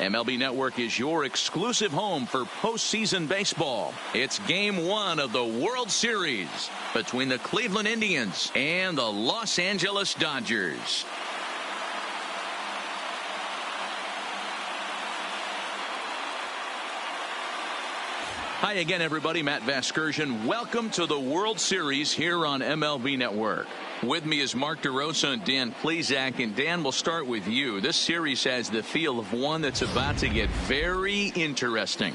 MLB Network is your exclusive home for postseason baseball. It's Game 1 of the World Series between the Cleveland Indians and the Los Angeles Dodgers. Hi again, everybody. Matt Vasgersian. Welcome to the World Series here on MLB Network. With me is Mark DeRosa and Dan Plesac. And Dan, we'll start with you. This series has the feel of one that's about to get very interesting.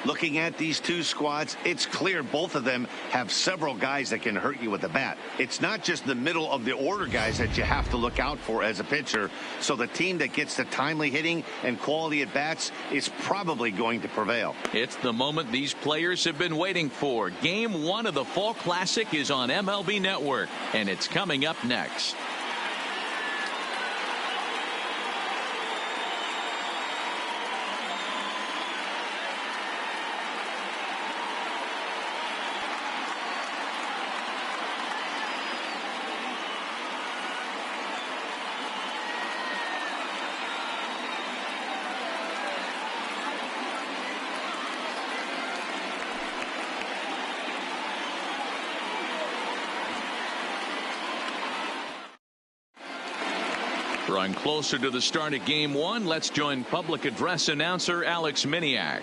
Looking at these two squads, it's clear both of them have several guys that can hurt you with the bat. It's not just the middle of the order guys that you have to look out for as a pitcher. So the team that gets the timely hitting and quality at bats is probably going to prevail. It's the moment these players have been waiting for. Game 1 of the Fall Classic is on MLB Network, and it's coming up next. Drawing closer to the start of Game 1, let's join public address announcer Alex Miniak.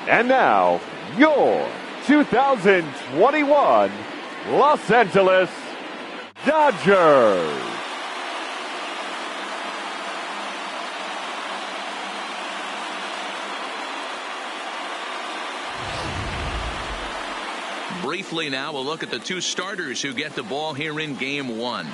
And now, your 2021 Los Angeles Dodgers. Briefly now, we'll look at the two starters who get the ball here in Game 1.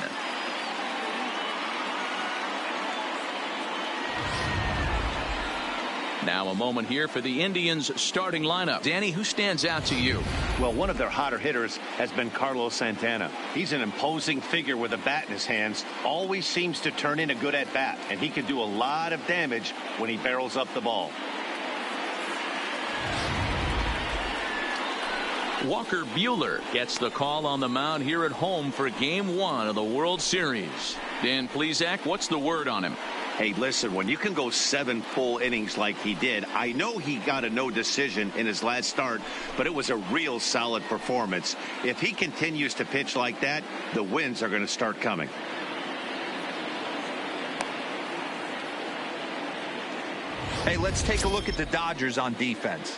Now a moment here for the Indians starting lineup. Danny, who stands out to you? Well, one of their hotter hitters has been Carlos Santana. He's an imposing figure with a bat in his hands. Always seems to turn in a good at bat, and he can do a lot of damage when he barrels up the ball. Walker Buehler gets the call on the mound here at home for Game 1 of the World Series. Dan Plesac, what's the word on him? Hey, listen, when you can go 7 full innings like he did, I know he got a no decision in his last start, but it was a real solid performance. If he continues to pitch like that, the wins are going to start coming. Hey, let's take a look at the Dodgers on defense.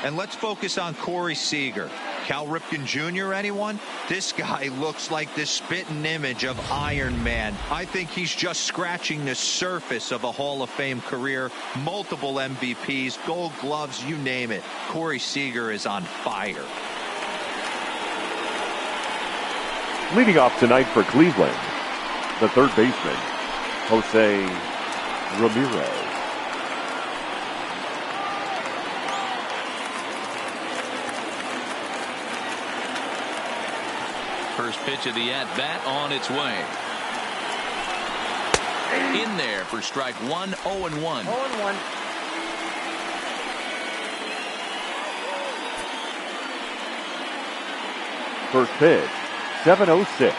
And let's focus on Corey Seager. Cal Ripken Jr., anyone? This guy looks like the spitting image of Iron Man. I think he's just scratching the surface of a Hall of Fame career. Multiple MVPs, Gold Gloves, you name it. Corey Seager is on fire. Leading off tonight for Cleveland, the third baseman, Jose Ramirez. First pitch of the at-bat on its way. In there for strike 1, 0-1. 0-1. First pitch, 7:06.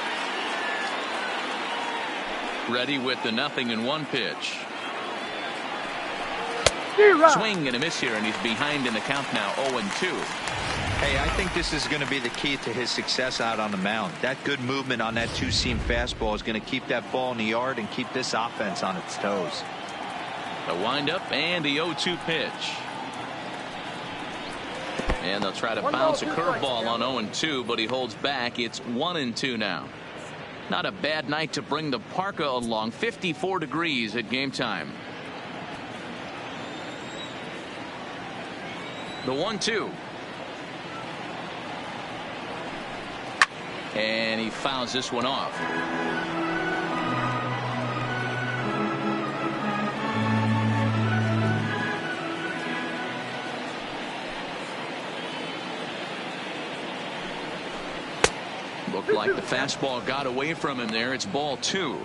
Ready with the 0-1 pitch. Swing and a miss here, and he's behind in the count now, 0-2. Hey, I think this is going to be the key to his success out on the mound. That good movement on that two-seam fastball is going to keep that ball in the yard and keep this offense on its toes. The windup and the 0-2 pitch. And they'll try to bounce a curveball on 0-2, but he holds back. It's 1-2 now. Not a bad night to bring the parka along. 54 degrees at game time. The 1-2. And he fouls this one off. Looked like the fastball got away from him there. It's ball 2.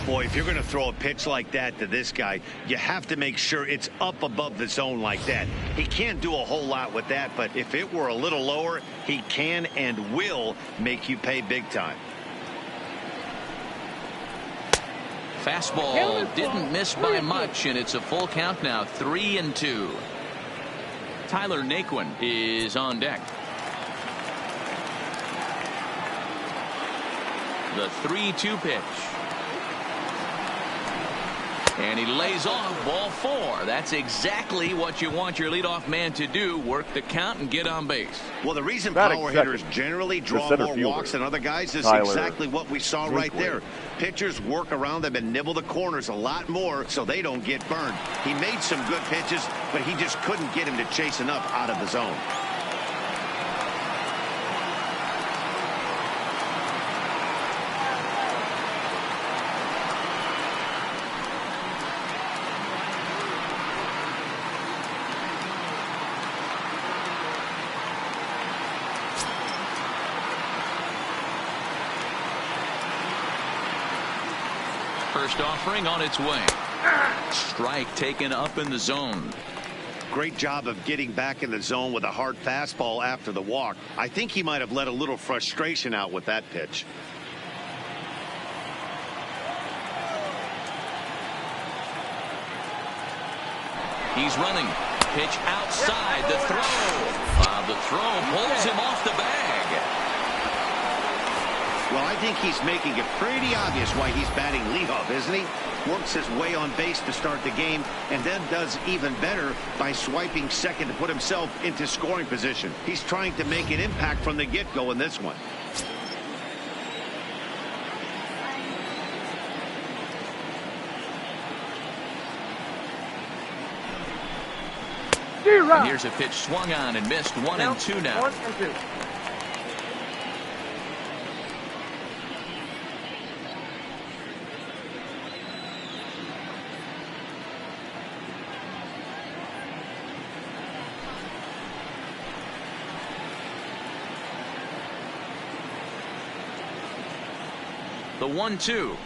Boy, if you're going to throw a pitch like that to this guy, you have to make sure it's up above the zone like that. He can't do a whole lot with that, but if it were a little lower, he can and will make you pay big time. Fastball didn't miss by much, and it's a full count now, 3-2. Tyler Naquin is on deck. The 3-2 pitch. And he lays off, ball 4. That's exactly what you want your leadoff man to do, work the count and get on base. Well, the reason Batting power second, hitters generally draw center more fielder, walks than other guys is Tyler exactly what we saw right Naquin. there. Pitchers work around them and nibble the corners a lot more so they don't get burned. He made some good pitches, but he just couldn't get him to chase enough out of the zone. First offering on its way. Strike taken up in the zone. Great job of getting back in the zone with a hard fastball after the walk. I think he might have let a little frustration out with that pitch. He's running. Pitch outside. The throw. The throw pulls him off the bag. Well, I think he's making it pretty obvious why he's batting leadoff, isn't he? Works his way on base to start the game and then does even better by swiping second to put himself into scoring position. He's trying to make an impact from the get-go in this one. And here's a pitch swung on and missed. 1-2 now. 1-2. The 1-2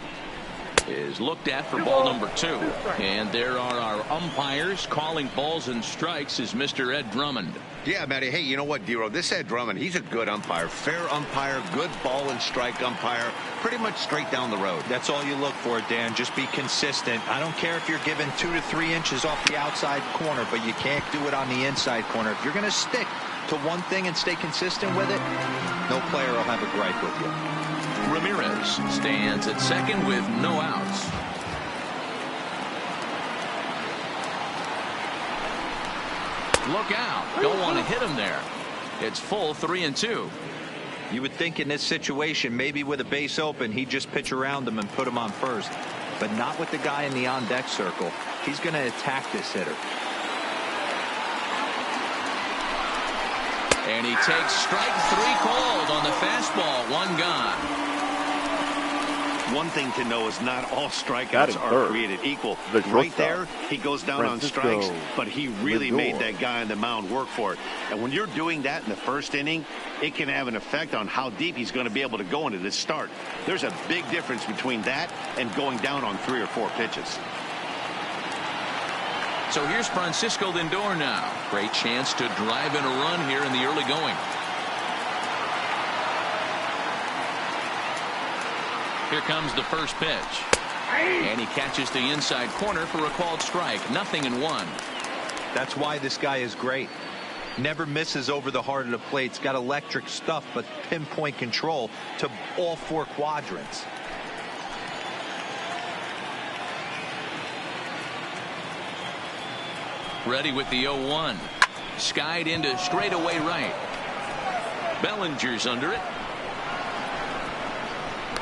is looked at for ball number 2. And there are our umpires calling balls and strikes is Mr. Ed Drummond. Yeah, Matty. Hey, you know what, Dero? This Ed Drummond, he's a good umpire. Fair umpire, good ball and strike umpire. Pretty much straight down the road. That's all you look for, Dan. Just be consistent. I don't care if you're given 2 to 3 inches off the outside corner, but you can't do it on the inside corner. If you're going to stick to one thing and stay consistent with it, no player will have a gripe with you. Ramirez stands at second with no outs. Look out. Don't want to hit him there. It's full 3-2. You would think in this situation, maybe with a base open, he'd just pitch around him and put him on first. But not with the guy in the on-deck circle. He's going to attack this hitter. And he takes strike 3 called on the fastball. 1 gone. One thing to know is not all strikeouts are created equal. Right there, he goes down on strikes, but he really made that guy on the mound work for it. And when you're doing that in the first inning, it can have an effect on how deep he's going to be able to go into this start. There's a big difference between that and going down on 3 or 4 pitches. So here's Francisco Lindor now. Great chance to drive in a run here in the early going. Here comes the first pitch. And he catches the inside corner for a called strike. 0-1. That's why this guy is great. Never misses over the heart of the plate. He's got electric stuff, but pinpoint control to all 4 quadrants. Ready with the 0-1. Skied into straightaway right. Bellinger's under it.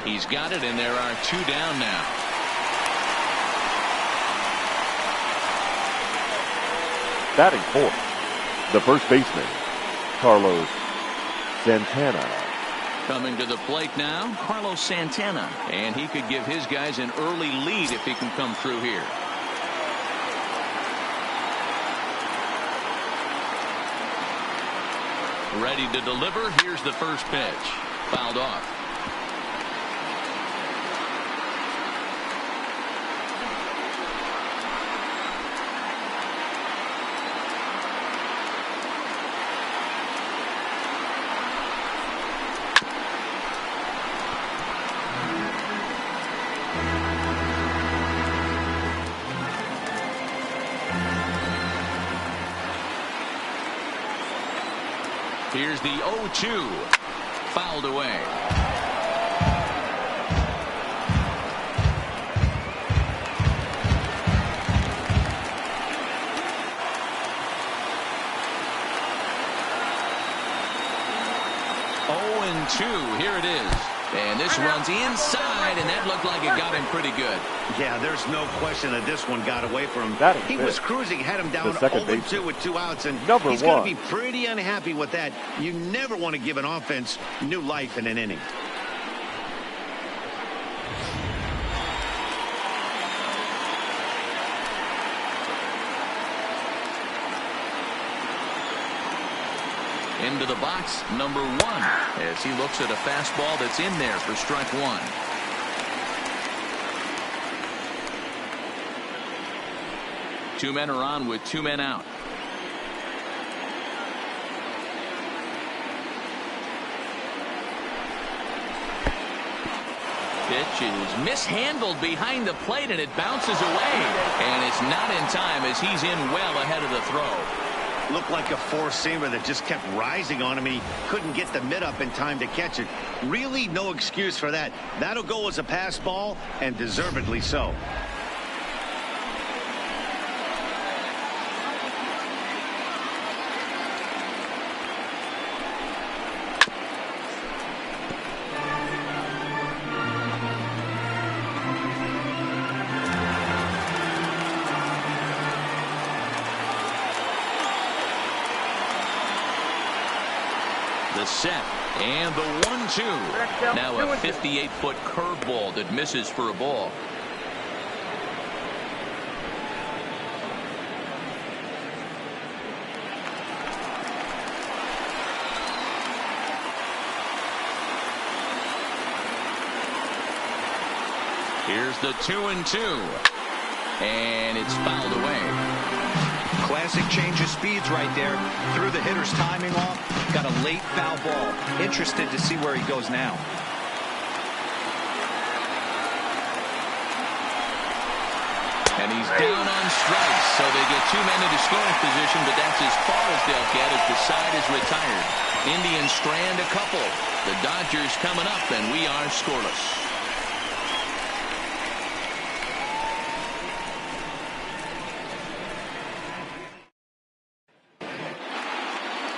He's got it, and there are 2 down now. Batting fourth, the first baseman, Carlos Santana. Coming to the plate now, Carlos Santana. And he could give his guys an early lead if he can come through here. Ready to deliver. Here's the first pitch. Fouled off. Here's the 0-2. Fouled away. Here it is. And this runs inside, and that looked like it got him pretty good. Yeah, there's no question that this one got away from him. He was cruising, had him down 0-2 with 2 outs, and he's going to be pretty unhappy with that. You never want to give an offense new life in an inning. Into the box, number 1, as he looks at a fastball that's in there for strike 1. Two men are on with 2 men out. Pitch is mishandled behind the plate, and it bounces away. And it's not in time as he's in well ahead of the throw. Looked like a four-seamer that just kept rising on him. He couldn't get the mid up in time to catch it. Really no excuse for that. That'll go as a pass ball, and deservedly so. The set and the 1-2. Now a 58-foot curveball that misses for a ball. Here's the 2-2, and it's fouled away. Classic change of speeds right there. Threw the hitter's timing off. Got a late foul ball. Interested to see where he goes now. And he's down on strikes, so they get 2 men into scoring position, but that's as far as they'll get as the side is retired. Indians strand a couple. The Dodgers coming up, and we are scoreless.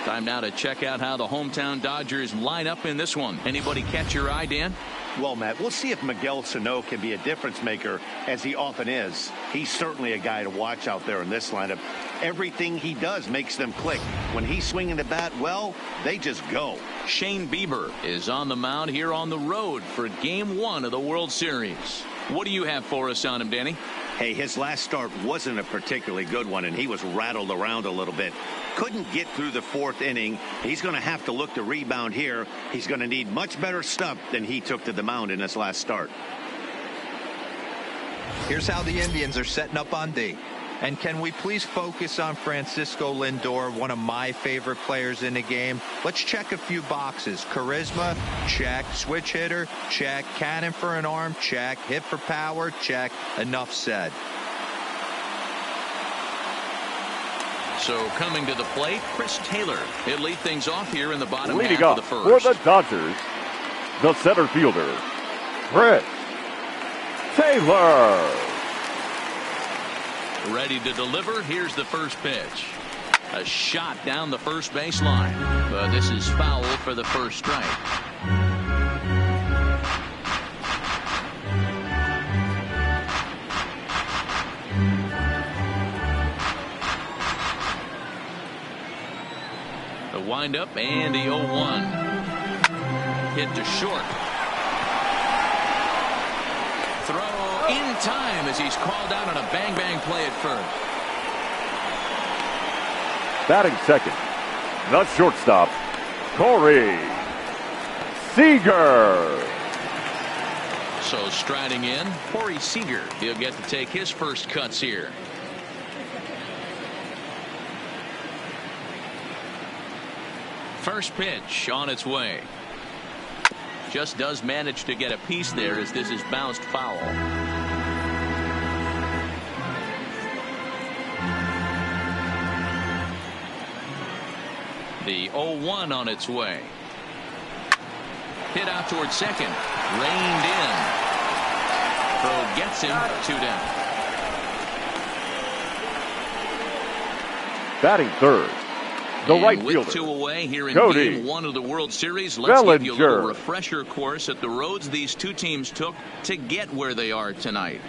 Time now to check out how the hometown Dodgers line up in this one. Anybody catch your eye, Dan? Well, Matt, we'll see if Miguel Sano can be a difference maker, as he often is. He's certainly a guy to watch out there in this lineup. Everything he does makes them click. When he's swinging the bat, well, they just go. Shane Bieber is on the mound here on the road for Game 1 of the World Series. What do you have for us on him, Danny? Hey, his last start wasn't a particularly good one, and he was rattled around a little bit. Couldn't get through the 4th inning. He's going to have to look to rebound here. He's going to need much better stuff than he took to the mound in his last start. Here's how the Indians are setting up on D. And can we please focus on Francisco Lindor, one of my favorite players in the game? Let's check a few boxes. Charisma, check. Switch hitter, check. Cannon for an arm, check. Hit for power, check. Enough said. So coming to the plate, Chris Taylor. He'll lead things off here in the bottom Leading half up of the first. for the Dodgers, the center fielder, Chris Taylor. Ready to deliver. Here's the first pitch. A shot down the first baseline. But this is foul for the first strike. The windup and the 0-1. Hit to short. Throw in time as he's called out on a bang-bang play at first. Batting second, the shortstop, Corey Seager. So striding in, Corey Seager. He'll get to take his first cuts here. First pitch on its way. Just does manage to get a piece there as this is bounced foul. The 0-1 on its way. Hit out towards second. Reined in. Crow gets him. 2 down. Batting third, the And right with fielder, 2 away here in Cody Game 1 of the World Series, let's give you a Bellinger. little refresher course at the roads these two teams took to get where they are tonight.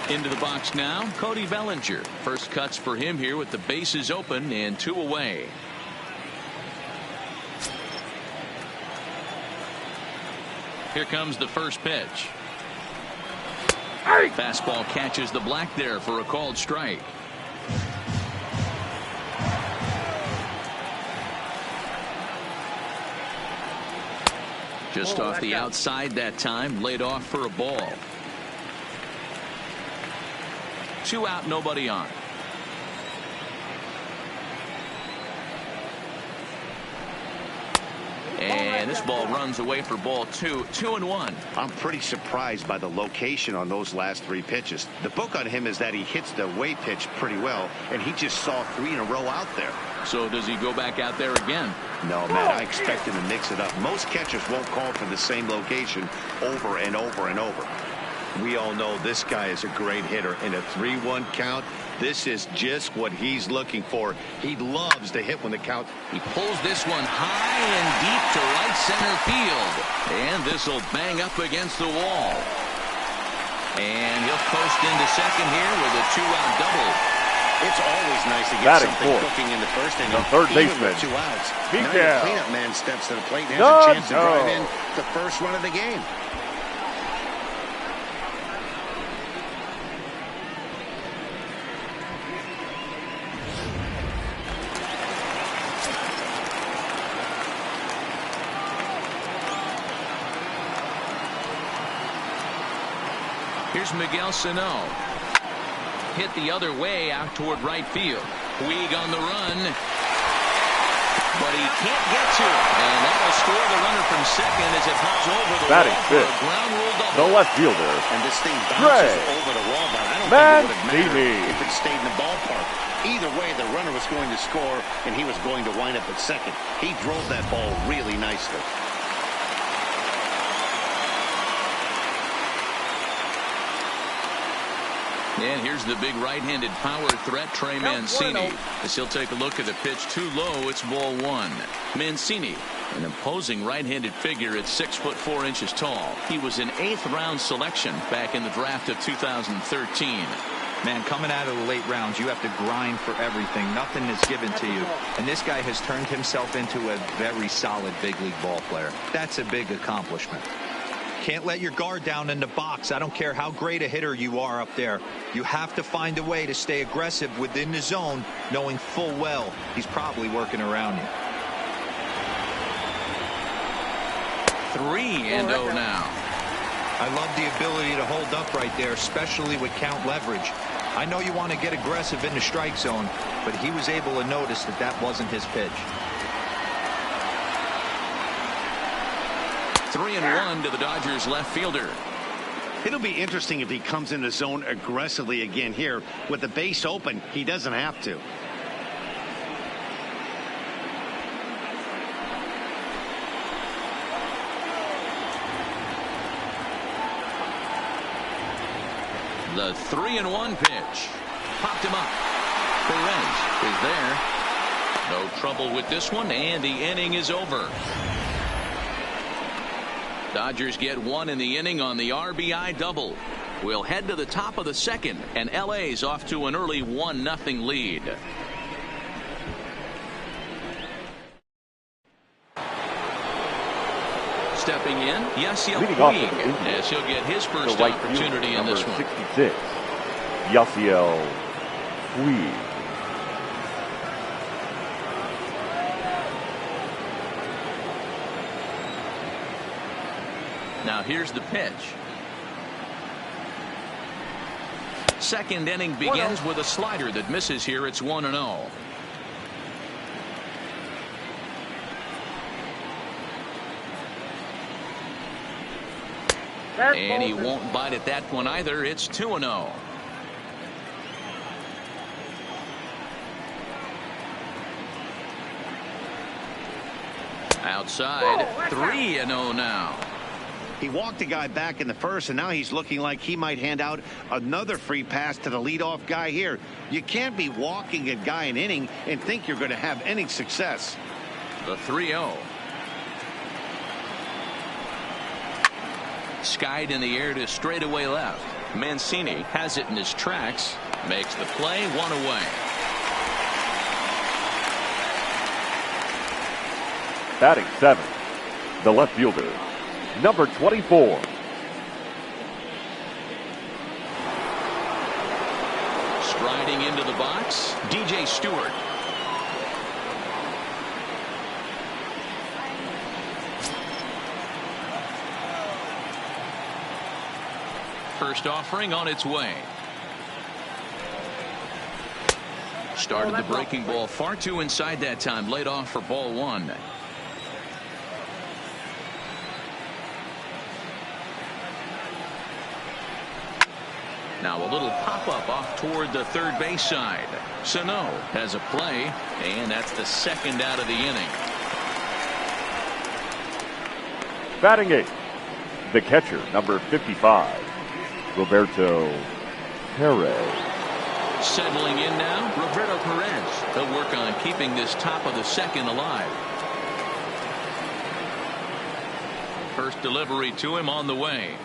Into the box now, Cody Bellinger. First cuts for him here with the bases open and 2 away. Here comes the first pitch. Fastball catches the black there for a called strike. Just off the outside that time, laid off for a ball. 2 out, nobody on. And this ball runs away for ball 2. 2-1. I'm pretty surprised by the location on those last 3 pitches. The book on him is that he hits the away pitch pretty well, and he just saw 3 in a row out there. So does he go back out there again? No, Matt, I expect him to mix it up. Most catchers won't call for the same location over and over and over. We all know this guy is a great hitter. In a 3-1 count, this is just what he's looking for. He loves to hit when the count. He pulls this one high and deep to right center field. And this will bang up against the wall. And he'll post into second here with a 2-out double. It's always nice to get Batting something fourth, cooking in the first inning. the third even baseman, with 2 outs. Pete Now your Dow. cleanup man steps to the plate and has No, a chance to drive no. in the first run of the game. Here's Miguel Sano. Hit the other way out toward right field. Puig on the run. But he can't get to it. And that'll score the runner from second as it hops over the Batting wall for a fifth, ground rule double. the left fielder, And this thing Gray. bounces over the wall, but I don't think it would have Mancini. mattered if it stayed in the ballpark. Either way, the runner was going to score, and he was going to wind up at second. He drove that ball really nicely. And here's the big right-handed power threat, Trey Mancini. As he'll take a look at the pitch too low, it's ball 1. Mancini, an imposing right-handed figure at 6'4" tall. He was an 8th round selection back in the draft of 2013. Man, coming out of the late rounds, you have to grind for everything. Nothing is given to you. And this guy has turned himself into a very solid big league ball player. That's a big accomplishment. Can't let your guard down in the box. I don't care how great a hitter you are up there. You have to find a way to stay aggressive within the zone, knowing full well he's probably working around you. 3-0 now. I love the ability to hold up right there, especially with count leverage. I know you want to get aggressive in the strike zone, but he was able to notice that that wasn't his pitch. 3-1 to the Dodgers left fielder. It'll be interesting if he comes in the zone aggressively again here. With the base open, he doesn't have to. The 3-1 pitch. Popped him up. Perez is there. No trouble with this one, and the inning is over. Dodgers get 1 in the inning on the RBI double. We'll head to the top of the second, and LA's off to an early 1-0 lead. Stepping in, Yasiel Leading off Puig, the Indians, as he'll get his the first right opportunity fielder, in this number one. 66, Yasiel Puig. Now here's the pitch. Second inning begins with a slider that misses here. It's 1-0. And he won't bite at that one either. It's 2-0. Outside, 3-0 now. He walked a guy back in the first, and now he's looking like he might hand out another free pass to the leadoff guy here. You can't be walking a guy an inning and think you're going to have any success. The 3-0. Skied in the air to straightaway left. Mancini has it in his tracks. Makes the play, 1 away. Batting 7, the left fielder, number 24. Striding into the box, DJ Stewart. First offering on its way. Started the breaking ball far too inside that time. Laid off for ball 1. Now a little pop-up off toward the third base side. Sano has a play, and that's the second out of the inning. Batting 8, the catcher, number 55, Roberto Perez. Settling in now, Roberto Perez. He'll work on keeping this top of the second alive. First delivery to him on the way.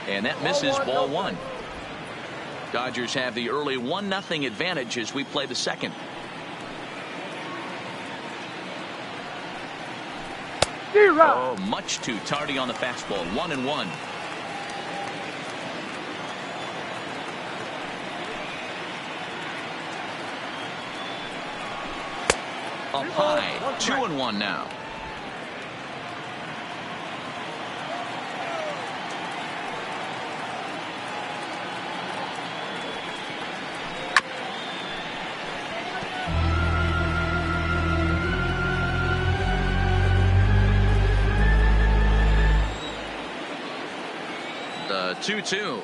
And that misses ball 1. Dodgers have the early 1-0 advantage as we play the second. Oh, much too tardy on the fastball. 1-1. Up high. 2-1 now. The 2-2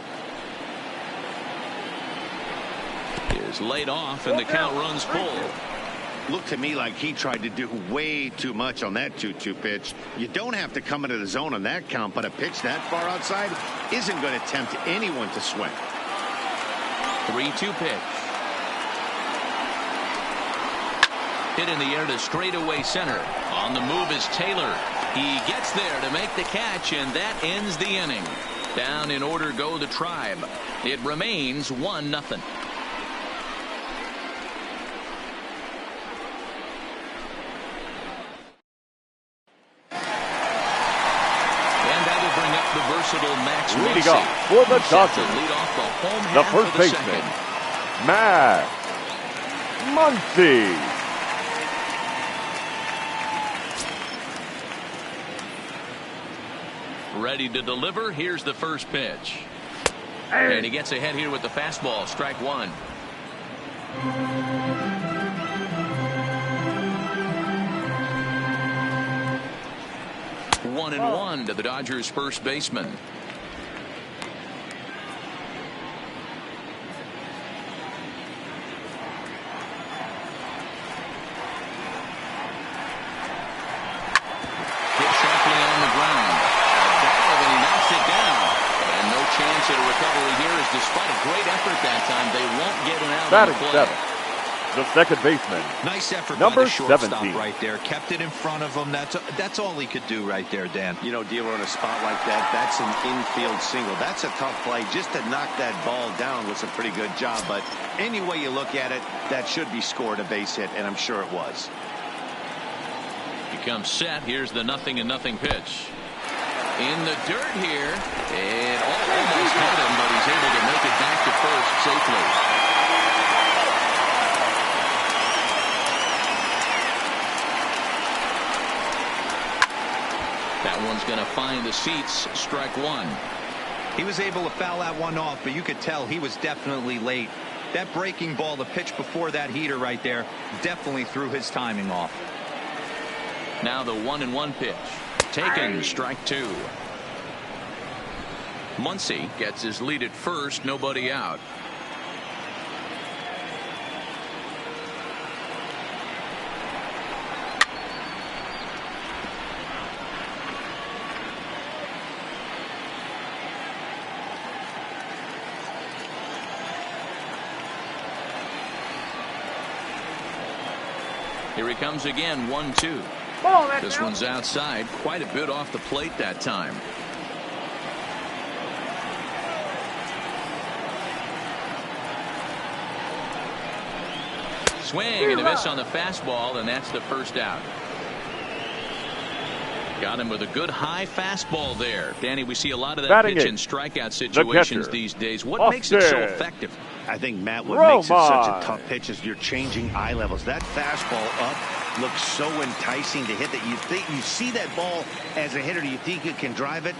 is laid off and the count runs full. Looked to me like he tried to do way too much on that 2-2 pitch. You don't have to come into the zone on that count, but a pitch that far outside isn't going to tempt anyone to swing. 3-2 pitch. Hit in the air to straightaway center. On the move is Taylor. He gets there to make the catch, and that ends the inning. Down in order go the Tribe. It remains 1-0. Versatile Max leading Muncy. off for the Dodgers, lead off the home the half first of baseman, Max Muncy. Ready to deliver. Here's the first pitch. And he gets ahead here with the fastball. Strike 1. One and one to the Dodgers first baseman. Hit sharply on the ground. A dive, and he knocks it down. And no chance at a recovery here, as despite a great effort that time, they won't get an out. Batting 7, the second baseman. Nice effort number by the shortstop 17. right there. Kept it in front of him. That's all he could do right there, Dan. You know, dealer in a spot like that, that's an infield single. That's a tough play. Just to knock that ball down was a pretty good job. But any way you look at it, that should be scored a base hit, and I'm sure it was. He comes set. Here's the 0-0 pitch. In the dirt here. It almost hit him, but he's able to make it back to first safely. That one's going to find the seats. Strike 1. He was able to foul that one off, but you could tell he was definitely late. That breaking ball, the pitch before that heater right there, definitely threw his timing off. Now the 1-1 pitch. Taken. Strike 2. Muncy gets his lead at first. Nobody out. Here he comes again, 1-2. This one's outside, quite a bit off the plate that time. Swing and a miss on the fastball, and that's the first out. Got him with a good high fastball there. Danny, we see a lot of that pitch in strikeout situations these days. What makes it so effective? I think, Matt, what makes it such a tough pitch is you're changing eye levels. That fastball up looks so enticing to hit that you see that ball as a hitter, you think you can drive it.